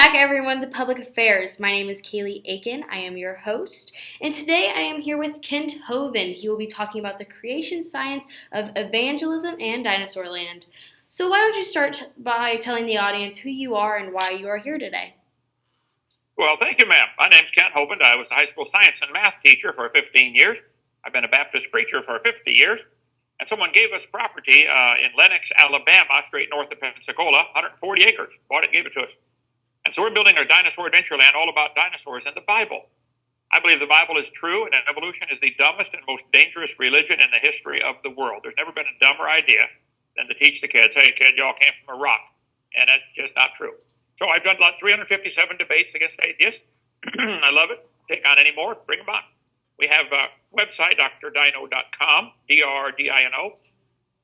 back, everyone, to Public Affairs. My name is Kaylegh Aiken. I am your host, and today I am here with Kent Hovind. He will be talking about the creation science of evangelism and dinosaur land. So why don't you start by telling the audience who you are and why you are here today? Well, thank you, ma'am. My name's Kent Hovind. I was a high school science and math teacher for 15 years. I've been a Baptist preacher for 50 years. And someone gave us property in Lenox, Alabama, straight north of Pensacola, 140 acres. Bought it, gave it to us. And so we're building our dinosaur adventureland all about dinosaurs and the Bible. I believe the Bible is true and that evolution is the dumbest and most dangerous religion in the history of the world. There's never been a dumber idea than to teach the kids, hey, kid, y'all came from a rock. And that's just not true. So I've done 357 debates against atheists. I love it. Take on any more, bring them on. We have a website, drdino.com, D-R-D-I-N-O.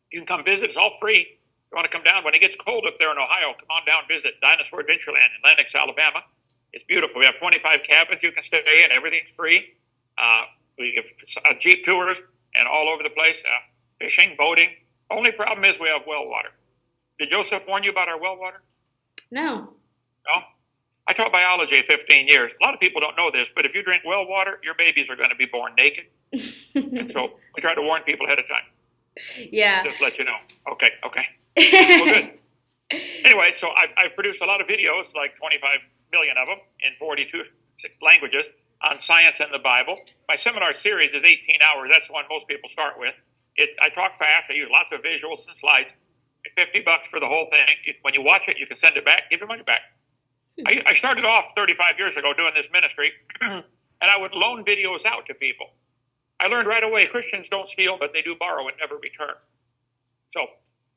You can come visit. It's all free. If you want to come down, when it gets cold up there in Ohio, come on down, visit Dinosaur Adventureland in Lenox, Alabama. It's beautiful. We have 25 cabins you can stay in. Everything's free. We give Jeep tours and all over the place, fishing, boating. Only problem is we have well water. Did Joseph warn you about our well water? No. No? I taught biology 15 years. A lot of people don't know this, but if you drink well water, your babies are going to be born naked. And so we try to warn people ahead of time. Yeah. Just let you know. Okay. Well, good. Anyway, so I've produced a lot of videos, like 25 million of them in 42 languages on science and the Bible. My seminar series is 18 hours. That's the one most people start with. I talk fast. I use lots of visuals and slides. $50 for the whole thing. When you watch it, you can send it back. Give your money back. I started off 35 years ago doing this ministry, and I would loan videos out to people. I learned right away Christians don't steal, but they do borrow and never return. So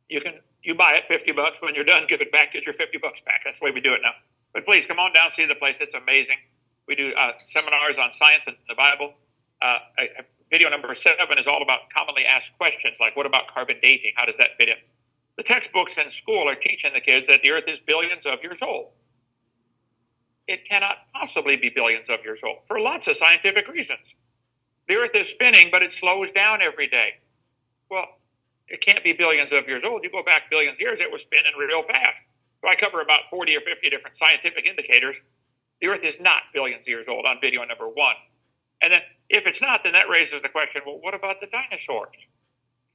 you buy it $50. When you're done, give it back. Get your $50 back. That's the way we do it now. But please come on down, see the place. It's amazing. We do seminars on science and the Bible. Video number 7 is all about commonly asked questions, like what about carbon dating? How does that fit in? The textbooks in school are teaching the kids that the Earth is billions of years old. It cannot possibly be billions of years old for lots of scientific reasons. The Earth is spinning, but it slows down every day. Well, it can't be billions of years old. You go back billions of years, it was spinning real fast. So I cover about 40 or 50 different scientific indicators. The Earth is not billions of years old on video number 1. And then if it's not, then that raises the question, well, what about the dinosaurs?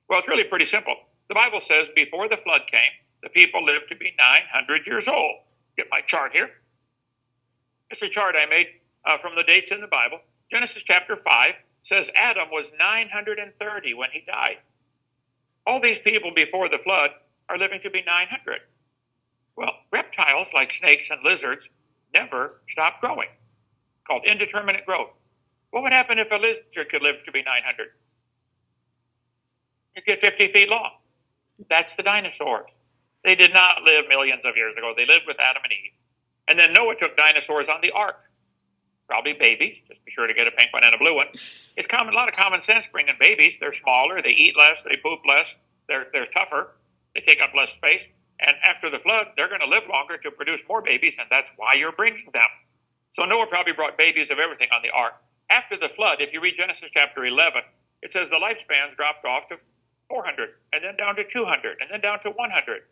Well, it's really pretty simple. The Bible says before the flood came, the people lived to be 900 years old. Get my chart here. It's a chart I made from the dates in the Bible. Genesis chapter 5 says Adam was 930 when he died. All these people before the flood are living to be 900. Well, reptiles like snakes and lizards never stop growing, called indeterminate growth. What would happen if a lizard could live to be 900? You'd get 50 feet long. That's the dinosaurs. They did not live millions of years ago. They lived with Adam and Eve. And then Noah took dinosaurs on the ark. Probably babies. Just be sure to get a pink one and a blue one. It's a lot of common sense bringing babies. They're smaller. They eat less. They poop less. They're tougher. They take up less space. And after the flood, they're going to live longer to produce more babies, and that's why you're bringing them. So Noah probably brought babies of everything on the ark. After the flood, if you read Genesis chapter 11, it says the lifespans dropped off to 400, and then down to 200, and then down to 100.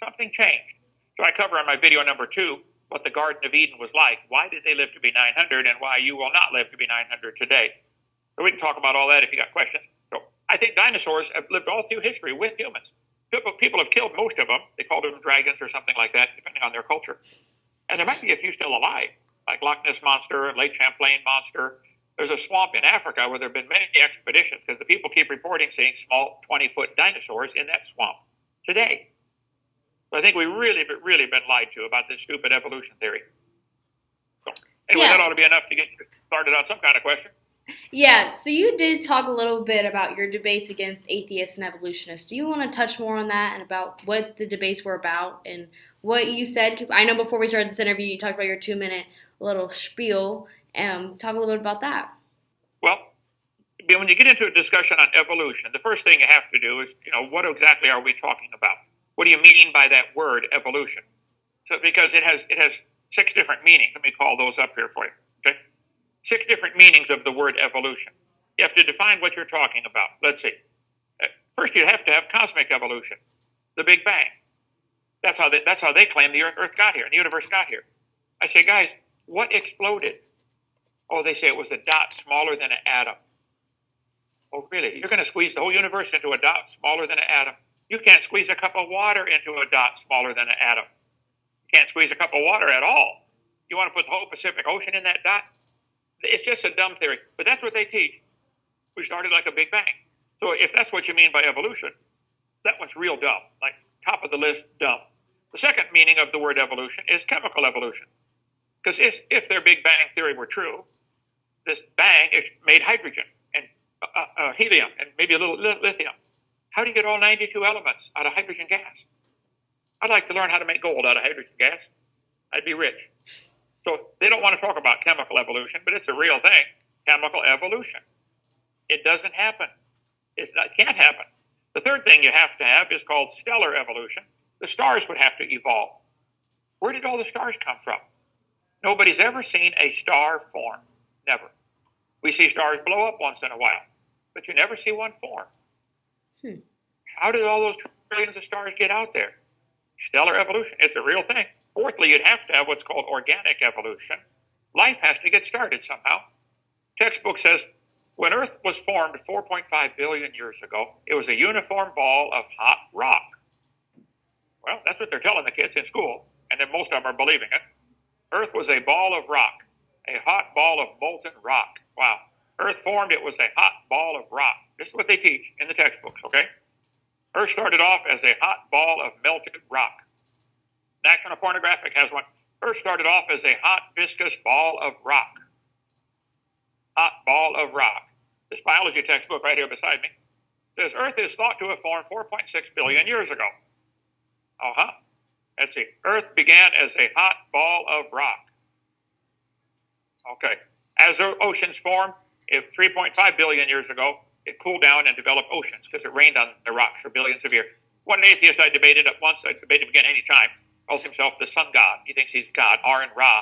Something changed. So I cover on my video number 2 what the Garden of Eden was like. Why did they live to be 900, and why you will not live to be 900 today? So we can talk about all that if you got questions. So I think dinosaurs have lived all through history with humans. People have killed most of them. They called them dragons or something like that, depending on their culture. And there might be a few still alive, like Loch Ness Monster and Lake Champlain Monster. There's a swamp in Africa where there have been many expeditions because the people keep reporting seeing small 20-foot dinosaurs in that swamp today. So I think we really been lied to about this stupid evolution theory. So anyway, That ought to be enough to get you started on some kind of question. Yeah, so you did talk a little bit about your debates against atheists and evolutionists. Do you want to touch more on that and about what the debates were about and what you said? I know before we started this interview, you talked about your 2-minute little spiel. Talk a little bit about that. Well, when you get into a discussion on evolution, the first thing you have to do is, what exactly are we talking about? What do you mean by that word evolution? So because it has 6 different meanings. Let me call those up here for you. Okay? 6 different meanings of the word evolution. You have to define what you're talking about. Let's see. First, you have to have cosmic evolution, the Big Bang. That's how they claim the Earth got here and the universe got here. I say, guys, what exploded? Oh, they say it was a dot smaller than an atom. Oh, really? You're going to squeeze the whole universe into a dot smaller than an atom? You can't squeeze a cup of water into a dot smaller than an atom. You can't squeeze a cup of water at all. You want to put the whole Pacific Ocean in that dot? It's just a dumb theory, but that's what they teach. We started like a Big Bang. So if that's what you mean by evolution, that one's real dumb, like top of the list, dumb. The second meaning of the word evolution is chemical evolution. Because if their Big Bang theory were true, this bang made hydrogen and helium and maybe a little lithium. How do you get all 92 elements out of hydrogen gas? I'd like to learn how to make gold out of hydrogen gas. I'd be rich. So they don't want to talk about chemical evolution, but it's a real thing. Chemical evolution. It doesn't happen. It can't happen. The third thing you have to have is called stellar evolution. The stars would have to evolve. Where did all the stars come from? Nobody's ever seen a star form. Never. We see stars blow up once in a while, but you never see one form. How did all those trillions of stars get out there? Stellar evolution. It's a real thing. Fourthly, you'd have to have what's called organic evolution. Life has to get started somehow. Textbook says, when Earth was formed 4.5 billion years ago, it was a uniform ball of hot rock. Well, that's what they're telling the kids in school, and then most of them are believing it. Earth was a ball of rock, a hot ball of molten rock. Wow. Earth formed, it was a hot ball of rock. This is what they teach in the textbooks, okay? Earth started off as a hot ball of melted rock. National Pornographic has one. Earth started off as a hot, viscous ball of rock. Hot ball of rock. This biology textbook right here beside me says Earth is thought to have formed 4.6 billion years ago. Let's see. Earth began as a hot ball of rock. Okay. As the oceans formed, 3.5 billion years ago, it cooled down and developed oceans because it rained on the rocks for billions of years. One atheist I debated at once, I debated him again any time, calls himself the sun god. He thinks he's God, R and Ra.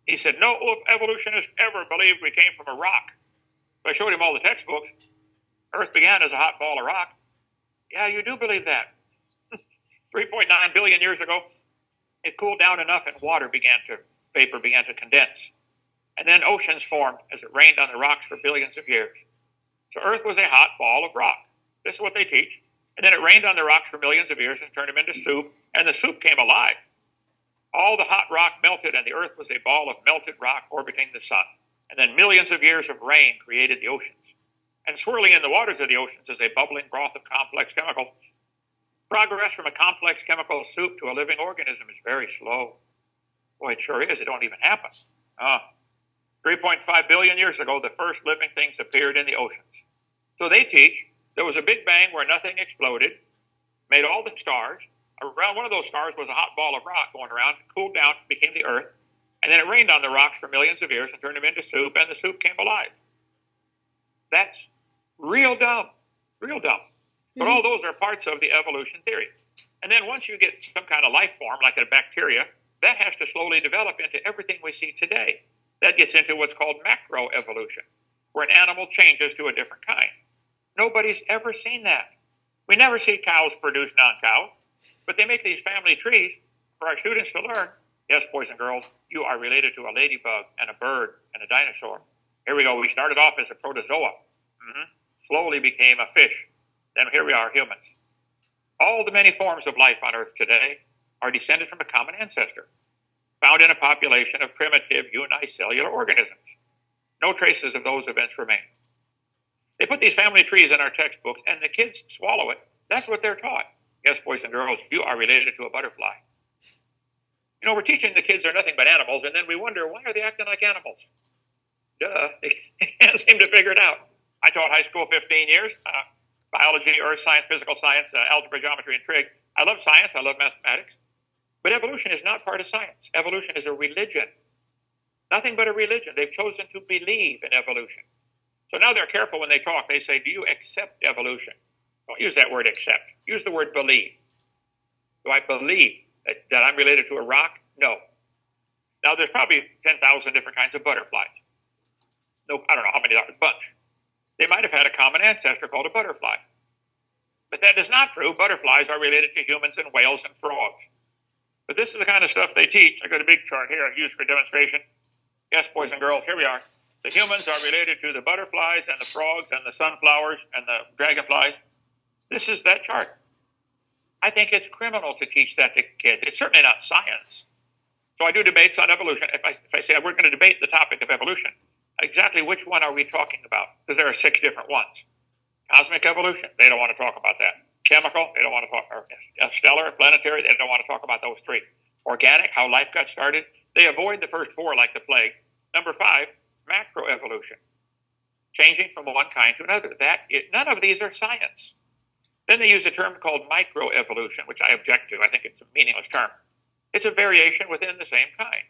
He said, no evolutionist ever believed we came from a rock. So I showed him all the textbooks. Earth began as a hot ball of rock. Yeah, you do believe that. 3.9 billion years ago, it cooled down enough and vapor began to condense. And then oceans formed as it rained on the rocks for billions of years. So Earth was a hot ball of rock. This is what they teach. And then it rained on the rocks for millions of years and turned them into soup, and the soup came alive. All the hot rock melted, and the Earth was a ball of melted rock orbiting the sun. And then millions of years of rain created the oceans. And swirling in the waters of the oceans is a bubbling broth of complex chemicals. Progress from a complex chemical soup to a living organism is very slow. Boy, it sure is. It don't even happen. 3.5 billion years ago, the first living things appeared in the oceans. So they teach there was a big bang where nothing exploded, made all the stars. Around one of those stars was a hot ball of rock going around, cooled down, became the Earth, and then it rained on the rocks for millions of years and turned them into soup, and the soup came alive. That's real dumb, real dumb. But all those are parts of the evolution theory. And then once you get some kind of life form, like a bacteria, that has to slowly develop into everything we see today. That gets into what's called macroevolution, where an animal changes to a different kind. Nobody's ever seen that. We never see cows produce non-cows, but they make these family trees for our students to learn. Yes, boys and girls, you are related to a ladybug and a bird and a dinosaur. Here we go. We started off as a protozoa. Slowly became a fish. Then here we are, humans. All the many forms of life on Earth today are descended from a common ancestor, found in a population of primitive unicellular organisms. No traces of those events remain. They put these family trees in our textbooks, and the kids swallow it. That's what they're taught. Yes, boys and girls, you are related to a butterfly. You know, we're teaching the kids they're nothing but animals, and then we wonder, why are they acting like animals? Duh, they can't seem to figure it out. I taught high school 15 years, biology, earth science, physical science, algebra, geometry, and trig. I love science, I love mathematics. But evolution is not part of science. Evolution is a religion. Nothing but a religion. They've chosen to believe in evolution. So now they're careful when they talk. They say, do you accept evolution? Don't use that word accept. Use the word believe. Do I believe that I'm related to a rock? No. Now, there's probably 10,000 different kinds of butterflies. No, I don't know how many, a bunch. They might have had a common ancestor called a butterfly. But that does not prove butterflies are related to humans and whales and frogs. But this is the kind of stuff they teach. I got a big chart here I use for demonstration. Yes, boys and girls, here we are. The humans are related to the butterflies and the frogs and the sunflowers and the dragonflies. This is that chart. I think it's criminal to teach that to kids. It's certainly not science. So I do debates on evolution. If I say we're going to debate the topic of evolution, exactly which one are we talking about? Because there are 6 different ones. Cosmic evolution, they don't want to talk about that. Chemical, they don't want to talk, or stellar, planetary, they don't want to talk about those 3. Organic, how life got started, they avoid the first 4 like the plague. Number 5, macroevolution, changing from one kind to another. None of these are science. Then they use a term called microevolution, which I object to. I think it's a meaningless term. It's a variation within the same kind.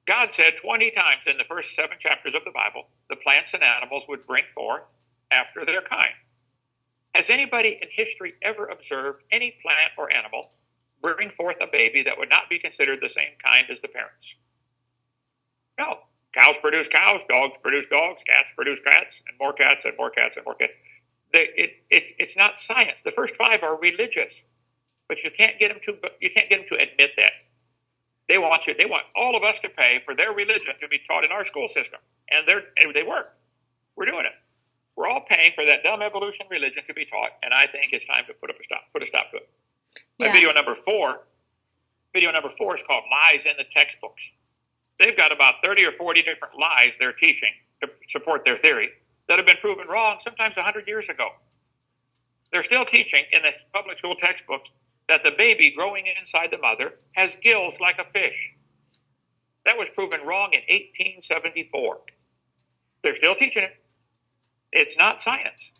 God said 20 times in the first 7 chapters of the Bible, the plants and animals would bring forth after their kind. Has anybody in history ever observed any plant or animal bring forth a baby that would not be considered the same kind as the parents? No. Cows produce cows, dogs produce dogs, cats produce cats, and more cats and more cats and more cats. It's not science. The first 5 are religious, but you can't get them to admit that. They want all of us to pay for their religion to be taught in our school system, and they work. We're doing it. We're all paying for that dumb evolution religion to be taught, and I think it's time to put a stop to it. My video number 4 is called Lies in the Textbooks. They've got about 30 or 40 different lies they're teaching to support their theory that have been proven wrong sometimes 100 years ago. They're still teaching in the public school textbooks that the baby growing inside the mother has gills like a fish. That was proven wrong in 1874. They're still teaching it. It's not science.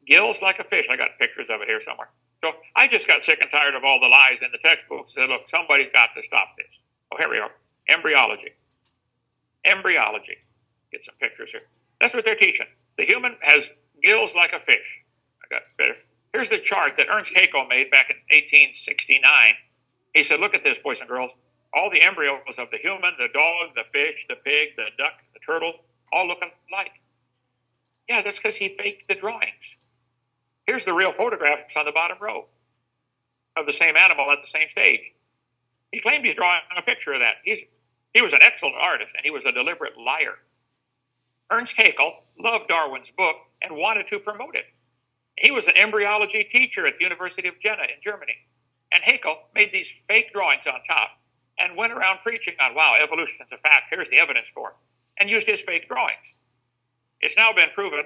Gills like a fish. I got pictures of it here somewhere. So I just got sick and tired of all the lies in the textbooks. Said, look, somebody's got to stop this. Oh, here we are. Embryology. Get some pictures here. That's what they're teaching. The human has gills like a fish. I got better. Here's the chart that Ernst Haeckel made back in 1869. He said, look at this, boys and girls. All the embryos of the human, the dog, the fish, the pig, the duck, the turtle, all look alike. Yeah, that's because he faked the drawings. Here's the real photographs on the bottom row of the same animal at the same stage. He claimed he's drawing a picture of that. He was an excellent artist, and he was a deliberate liar. Ernst Haeckel loved Darwin's book and wanted to promote it. He was an embryology teacher at the University of Jena in Germany. And Haeckel made these fake drawings on top and went around preaching on, wow, evolution's a fact, here's the evidence for it, and used his fake drawings. It's now been proven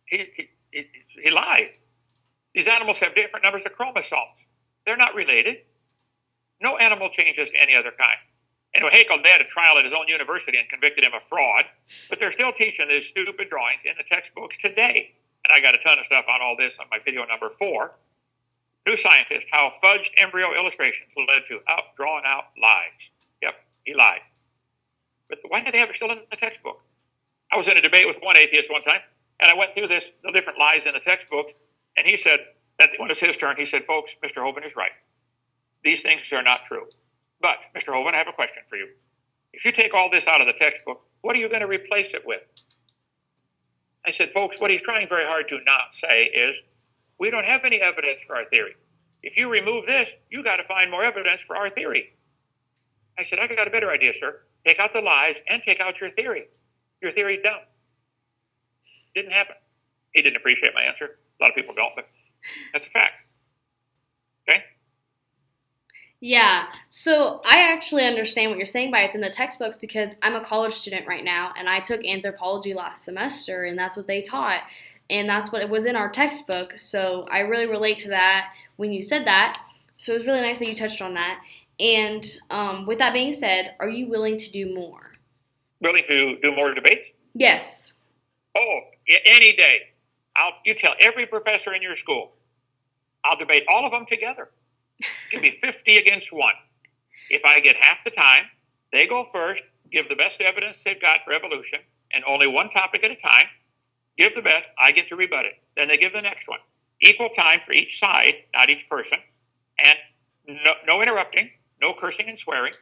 he lied. These animals have different numbers of chromosomes. They're not related. No animal changes to any other kind. Anyway, Haeckel had a trial at his own university and convicted him of fraud, but they're still teaching these stupid drawings in the textbooks today. And I got a ton of stuff on all this on my video number 4. New Scientist, How Fudged Embryo Illustrations Led to Drawn Out Lies. Yep, he lied. But why did they have it still in the textbook? I was in a debate with one atheist one time, and I went through the different lies in the textbook, and he said, when it was his turn, he said, folks, Mr. Hovind is right. These things are not true. But, Mr. Hovind, I have a question for you. If you take all this out of the textbook, what are you going to replace it with? I said, folks, what he's trying very hard to not say is, we don't have any evidence for our theory. If you remove this, you got to find more evidence for our theory. I said, I got a better idea, sir. Take out the lies and take out your theory. Your theory's dumb. Didn't happen. He didn't appreciate my answer. A lot of people don't, but that's a fact. Okay? Yeah, so I actually understand what you're saying by it's in the textbooks because I'm a college student right now, and I took anthropology last semester, and that's what they taught, and that's what it was in our textbook, so I really relate to that when you said that, so it was really nice that you touched on that, and with that being said, are you willing to do more? Willing to do more debates? Yes. Oh, any day. You tell every professor in your school, I'll debate all of them together. Give me 50 against 1. If I get half the time, they go first, give the best evidence they've got for evolution, and only one topic at a time. Give the best, I get to rebut it. Then they give the next one. Equal time for each side, not each person, and no interrupting, no cursing and swearing,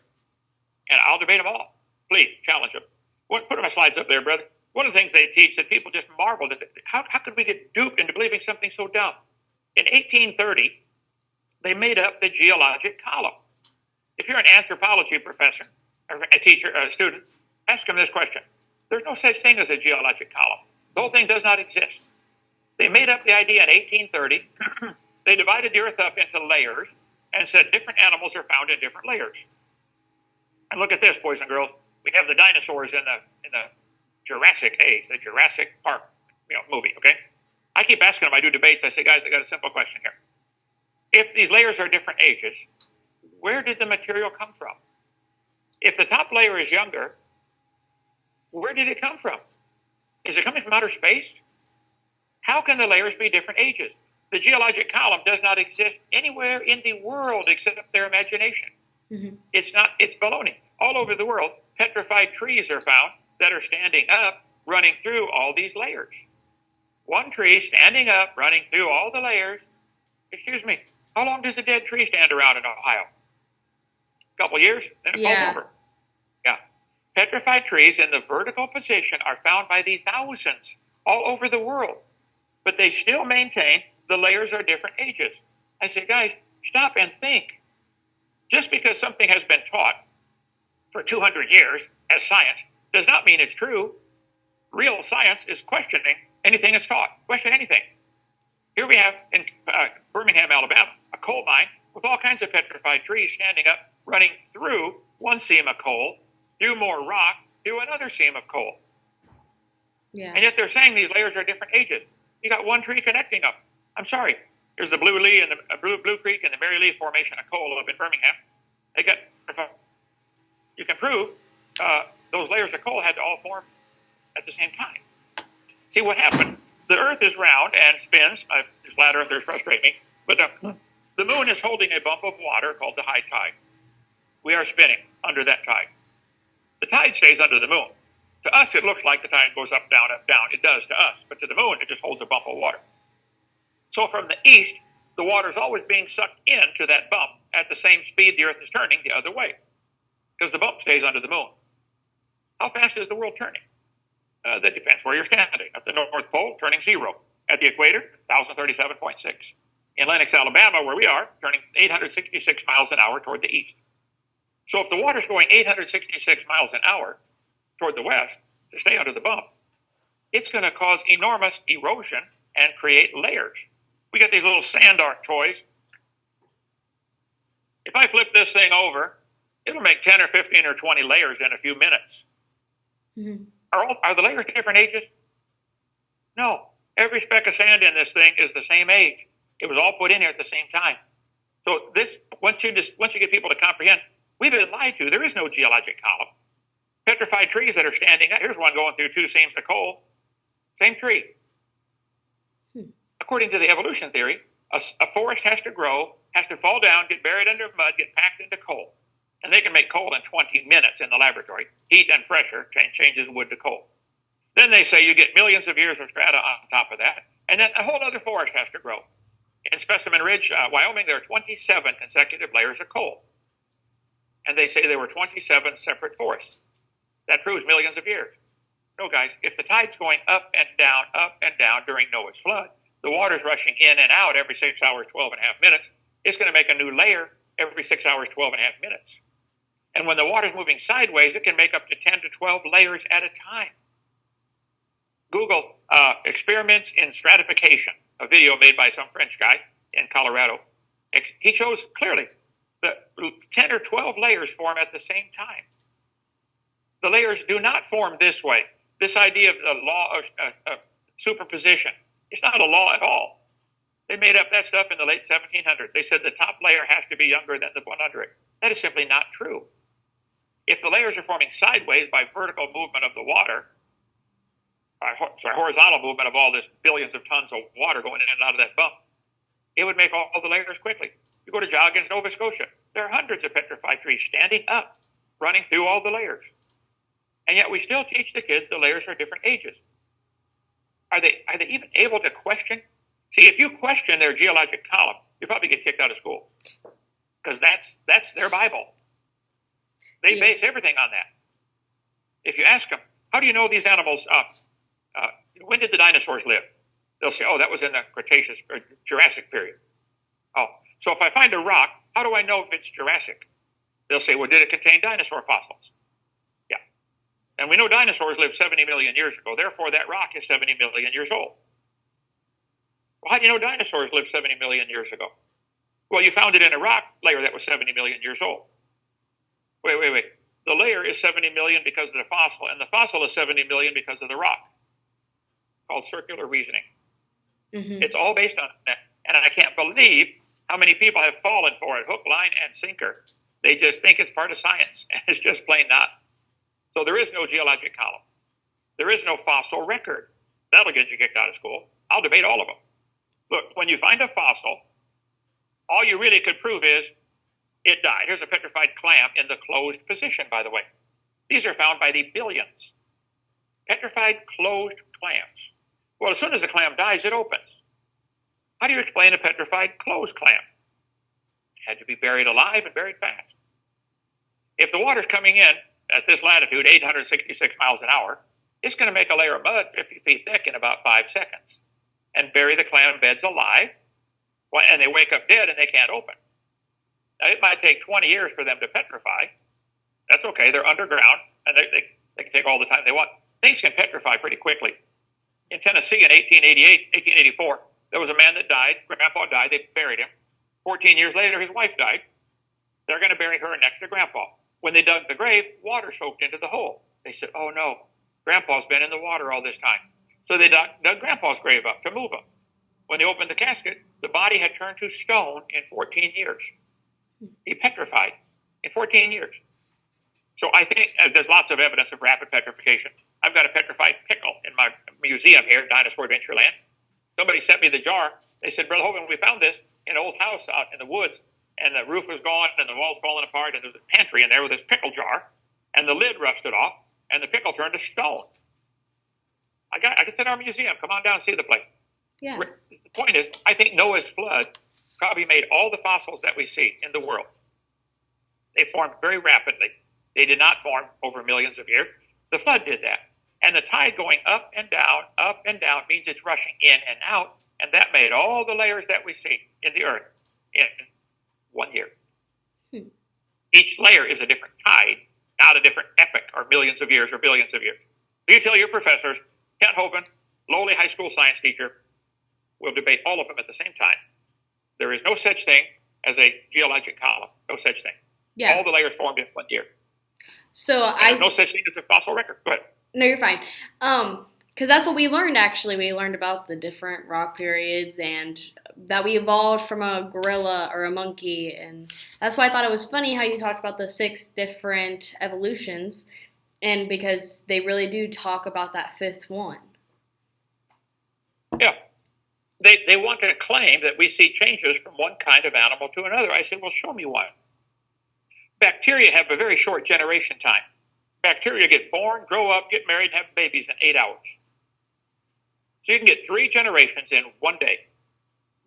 and I'll debate them all. Please, challenge them. Put my slides up there, brother. One of the things they teach that people just marvel at, how could we get duped into believing something so dumb? In 1830, they made up the geologic column. If you're an anthropology professor, or a teacher, or a student, ask them this question. There's no such thing as a geologic column. The whole thing does not exist. They made up the idea in 1830. They divided the earth up into layers and said different animals are found in different layers. And look at this, boys and girls. We have the dinosaurs in the Jurassic age, the Jurassic Park, movie, okay? I keep asking them, I do debates, I say, guys, I got a simple question here. If these layers are different ages, where did the material come from? If the top layer is younger, where did it come from? Is it coming from outer space? How can the layers be different ages? The geologic column does not exist anywhere in the world except their imagination. Mm-hmm. It's baloney. All over the world, petrified trees are found that are standing up, running through all these layers. One tree standing up, running through all the layers. Excuse me, how long does a dead tree stand around in Ohio? A couple years, then it falls over. Yeah. Petrified trees in the vertical position are found by the thousands all over the world, but they still maintain the layers are different ages. I say, guys, stop and think. Just because something has been taught for 200 years as science does not mean it's true. Real science is questioning anything it's taught. Question anything. Here we have in Birmingham, Alabama, a coal mine with all kinds of petrified trees standing up, running through one seam of coal, through more rock, through another seam of coal. Yeah. And yet they're saying these layers are different ages. You got one tree connecting them. I'm sorry. There's the Blue Lee and the Blue Creek and the Mary Lee Formation of coal up in Birmingham. You can prove those layers of coal had to all form at the same time. See what happened? The Earth is round and spins. Flat earthers frustrate me. But the moon is holding a bump of water called the high tide. We are spinning under that tide. The tide stays under the moon. To us, it looks like the tide goes up, down, up, down. It does to us. But to the moon, it just holds a bump of water. So from the east, the water is always being sucked into that bump at the same speed the Earth is turning the other way, because the bump stays under the moon. How fast is the world turning? That depends where you're standing. At the North Pole, turning 0. At the equator, 1,037.6. In Lenox, Alabama, where we are, turning 866 miles an hour toward the east. So if the water's going 866 miles an hour toward the west to stay under the bump, it's going to cause enormous erosion and create layers. We got these little sand art toys. If I flip this thing over, it'll make 10 or 15 or 20 layers in a few minutes. Mm-hmm. Are the layers different ages? No. Every speck of sand in this thing is the same age. It was all put in here at the same time. So this, once you get people to comprehend, we've been lied to. There is no geologic column. Petrified trees that are standing up. Here's one going through 2 seams of coal. Same tree. According to the evolution theory, a forest has to grow, has to fall down, get buried under mud, get packed into coal. And they can make coal in 20 minutes in the laboratory. Heat and pressure changes wood to coal. Then they say you get millions of years of strata on top of that, and then a whole other forest has to grow. In Specimen Ridge, Wyoming, there are 27 consecutive layers of coal. And they say there were 27 separate forests. That proves millions of years. No, guys, if the tide's going up and down during Noah's flood, the water's rushing in and out every 6 hours, 12 and a half minutes, it's going to make a new layer every 6 hours, 12 and a half minutes. And when the water's moving sideways, it can make up to 10 to 12 layers at a time. Google experiments in stratification, a video made by some French guy in Colorado. He shows clearly that 10 or 12 layers form at the same time. The layers do not form this way. This idea of the law of superposition, it's not a law at all. They made up that stuff in the late 1700s. They said the top layer has to be younger than the one under it. That is simply not true. If the layers are forming sideways by vertical movement of the water, horizontal movement of all this billions of tons of water going in and out of that bump, it would make all the layers quickly. You go to Joggins, Nova Scotia, there are hundreds of petrified trees standing up, running through all the layers. And yet we still teach the kids the layers are different ages. Are they even able to question? See, if you question their geologic column, you probably get kicked out of school, because that's their Bible. They base everything on that. If you ask them, how do you know these animals, when did the dinosaurs live? They'll say, oh, that was in the Cretaceous or Jurassic period. Oh, so if I find a rock, how do I know if it's Jurassic? They'll say, well, did it contain dinosaur fossils? Yeah. And we know dinosaurs lived 70 million years ago. Therefore, that rock is 70 million years old. Well, how do you know dinosaurs lived 70 million years ago? Well, you found it in a rock layer that was 70 million years old. Wait. The layer is 70 million because of the fossil, and the fossil is 70 million because of the rock. Called circular reasoning. Mm-hmm. It's all based on that. And I can't believe how many people have fallen for it, hook, line, and sinker. They just think it's part of science, and it's just plain not. So there is no geologic column. There is no fossil record. That'll get you kicked out of school. I'll debate all of them. Look, when you find a fossil, all you really could prove is it died. Here's a petrified clam in the closed position, by the way. These are found by the billions. Petrified closed clams. Well, as soon as the clam dies, it opens. How do you explain a petrified closed clam? It had to be buried alive and buried fast. If the water's coming in at this latitude, 866 miles an hour, it's going to make a layer of mud 50 feet thick in about 5 seconds and bury the clam beds alive, and they wake up dead and they can't open. Now, it might take 20 years for them to petrify. That's okay. They're underground, and they can take all the time they want. Things can petrify pretty quickly. In Tennessee in 1884, there was a man that died. Grandpa died. They buried him. 14 years later, his wife died. They're going to bury her next to Grandpa. When they dug the grave, water soaked into the hole. They said, oh, no, Grandpa's been in the water all this time. So they dug Grandpa's grave up to move him. When they opened the casket, the body had turned to stone in 14 years. He petrified in 14 years. So I think there's lots of evidence of rapid petrification. I've got a petrified pickle in my museum here, Dinosaur Adventureland. Somebody sent me the jar. They said, Brother Hovind, we found this in an old house out in the woods, and the roof was gone, and the walls falling apart, and there's a pantry in there with this pickle jar, and the lid rusted off, and the pickle turned to stone. I got it in our museum. Come on down and see the place. Yeah. The point is, I think Noah's flood probably made all the fossils that we see in the world. They formed very rapidly. They did not form over millions of years. The flood did that. And the tide going up and down means it's rushing in and out, and that made all the layers that we see in the earth in 1 year. Each layer is a different tide, not a different epoch or millions of years or billions of years. You tell your professors, Kent Hovind, lowly high school science teacher, will debate all of them at the same time. There is no such thing as a geologic column. No such thing. Yeah. All the layers formed in 1 year. So no such thing as a fossil record. Go ahead. No, you're fine. Because that's what we learned, actually. We learned about the different rock periods and that we evolved from a gorilla or a monkey. And that's why I thought it was funny how you talked about the 6 different evolutions. And because they really do talk about that 5th one. Yeah. They want to claim that we see changes from one kind of animal to another. I say, well, show me one. Bacteria have a very short generation time. Bacteria get born, grow up, get married, and have babies in 8 hours. So you can get 3 generations in 1 day.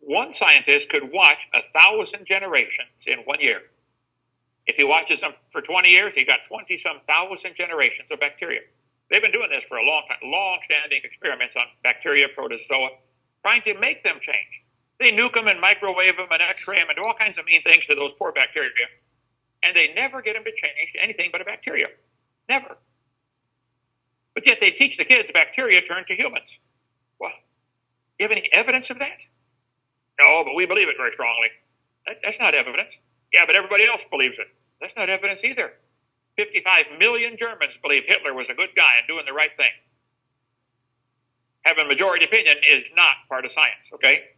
One scientist could watch 1,000 generations in 1 year. If he watches them for 20 years, he got 20-some thousand generations of bacteria. They've been doing this for a long time, long-standing experiments on bacteria, protozoa, trying to make them change. They nuke them and microwave them and x-ray them and do all kinds of mean things to those poor bacteria. And they never get them to change to anything but a bacteria. Never. But yet they teach the kids bacteria turn to humans. Well, you have any evidence of that? No, but we believe it very strongly. That's not evidence. Yeah, but everybody else believes it. That's not evidence either. 55 million Germans believe Hitler was a good guy and doing the right thing. Having majority opinion is not part of science, okay?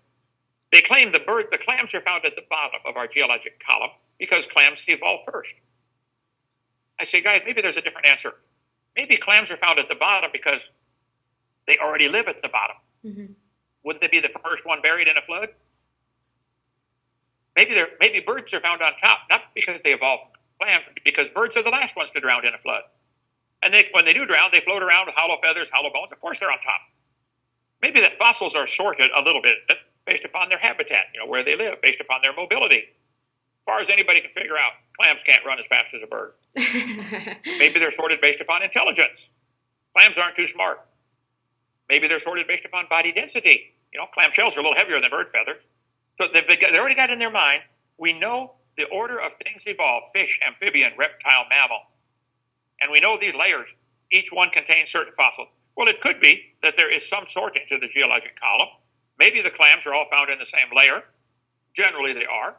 They claim the clams are found at the bottom of our geologic column because clams evolved first. I say, guys, maybe there's a different answer. Maybe clams are found at the bottom because they already live at the bottom. Mm-hmm. Wouldn't they be the first one buried in a flood? Maybe birds are found on top, not because they evolved from clams, because birds are the last ones to drown in a flood. And when they do drown, they float around with hollow feathers, hollow bones. Of course they're on top. Maybe that fossils are sorted a little bit based upon their habitat, where they live, based upon their mobility. As far as anybody can figure out, clams can't run as fast as a bird. Maybe they're sorted based upon intelligence. Clams aren't too smart. Maybe they're sorted based upon body density. Clam shells are a little heavier than bird feathers. So they already got in their mind, we know the order of things evolved: fish, amphibian, reptile, mammal. And we know these layers, each one contains certain fossils. Well, it could be that there is some sorting to the geologic column. Maybe the clams are all found in the same layer. Generally, they are.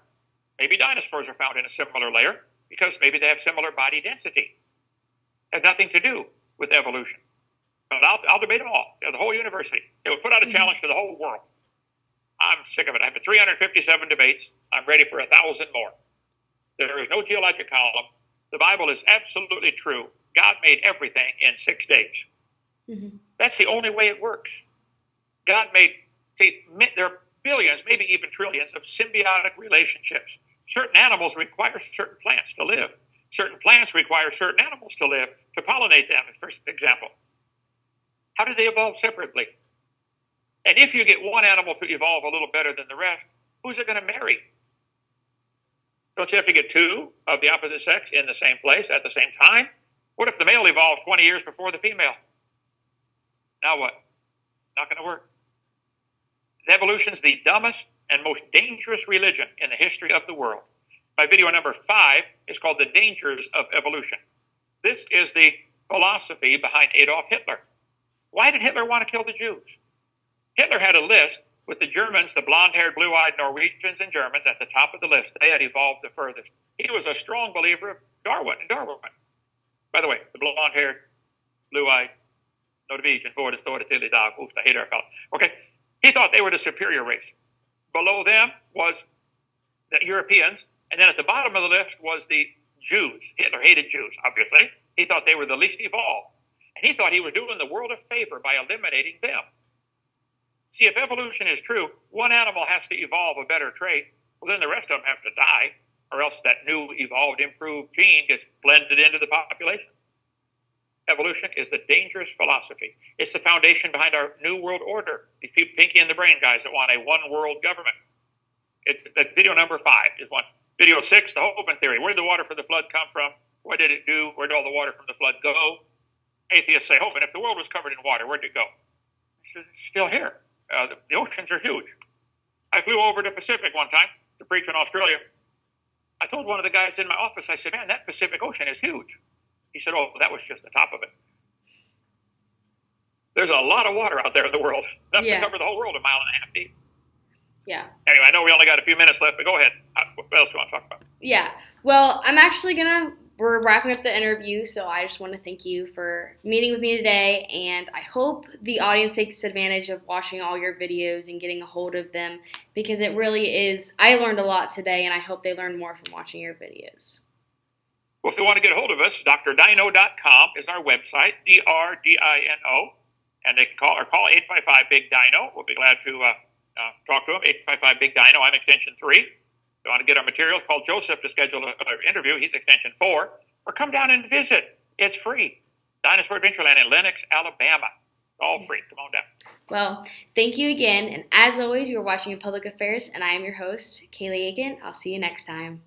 Maybe dinosaurs are found in a similar layer because maybe they have similar body density. It has nothing to do with evolution. But I'll debate them all. The whole university. They would put out a challenge to the whole world. I'm sick of it. I've had 357 debates. I'm ready for 1,000 more. There is no geologic column. The Bible is absolutely true. God made everything in 6 days. Mm-hmm. That's the only way it works. God made, there are billions, maybe even trillions of symbiotic relationships. Certain animals require certain plants to live. Certain plants require certain animals to live, to pollinate them, for example. How do they evolve separately? And if you get one animal to evolve a little better than the rest, who's it going to marry? Don't you have to get two of the opposite sex in the same place at the same time? What if the male evolves 20 years before the female? Now what? Not going to work. Evolution's the dumbest and most dangerous religion in the history of the world. My video number 5 is called The Dangers of Evolution. This is the philosophy behind Adolf Hitler. Why did Hitler want to kill the Jews? Hitler had a list with the Germans, the blonde-haired, blue-eyed Norwegians and Germans at the top of the list. They had evolved the furthest. He was a strong believer of Darwin and Darwin. By the way, the blonde-haired, blue-eyed Norwegian, okay, he thought they were the superior race. Below them was the Europeans, and then at the bottom of the list was the Jews. Hitler hated Jews, obviously. He thought they were the least evolved. And he thought he was doing the world a favor by eliminating them. See, if evolution is true, one animal has to evolve a better trait, well, then the rest of them have to die, or else that new, evolved, improved gene gets blended into the population. Evolution is the dangerous philosophy. It's the foundation behind our New World Order. These people, pinky in the brain guys that want a one-world government. Video number 5 is one. Video 6, the Hovind theory. Where did the water from the flood come from? What did it do? Where did all the water from the flood go? Atheists say, Hovind, if the world was covered in water, where did it go? It's still here. The oceans are huge. I flew over to the Pacific one time to preach in Australia. I told one of the guys in my office, I said, man, that Pacific Ocean is huge. He said, oh, that was just the top of it. There's a lot of water out there in the world. Enough to cover the whole world 1.5 miles deep. Yeah. Anyway, I know we only got a few minutes left, but go ahead. What else do you want to talk about? Yeah. Well, I'm actually we're wrapping up the interview, so I just want to thank you for meeting with me today, and I hope the audience takes advantage of watching all your videos and getting a hold of them, because it really is, I learned a lot today, and I hope they learn more from watching your videos. Well, if you want to get a hold of us, drdino.com is our website, DRDINO, and they can call 855-BIG-DINO. We'll be glad to talk to them, 855-BIG-DINO. I'm extension 3. If you want to get our materials, call Joseph to schedule an interview. He's extension 4. Or come down and visit. It's free. Dinosaur Adventureland in Lenox, Alabama. All free. Come on down. Well, thank you again. And as always, you're watching In Public Affairs, and I am your host, Kaylegh Aiken. I'll see you next time.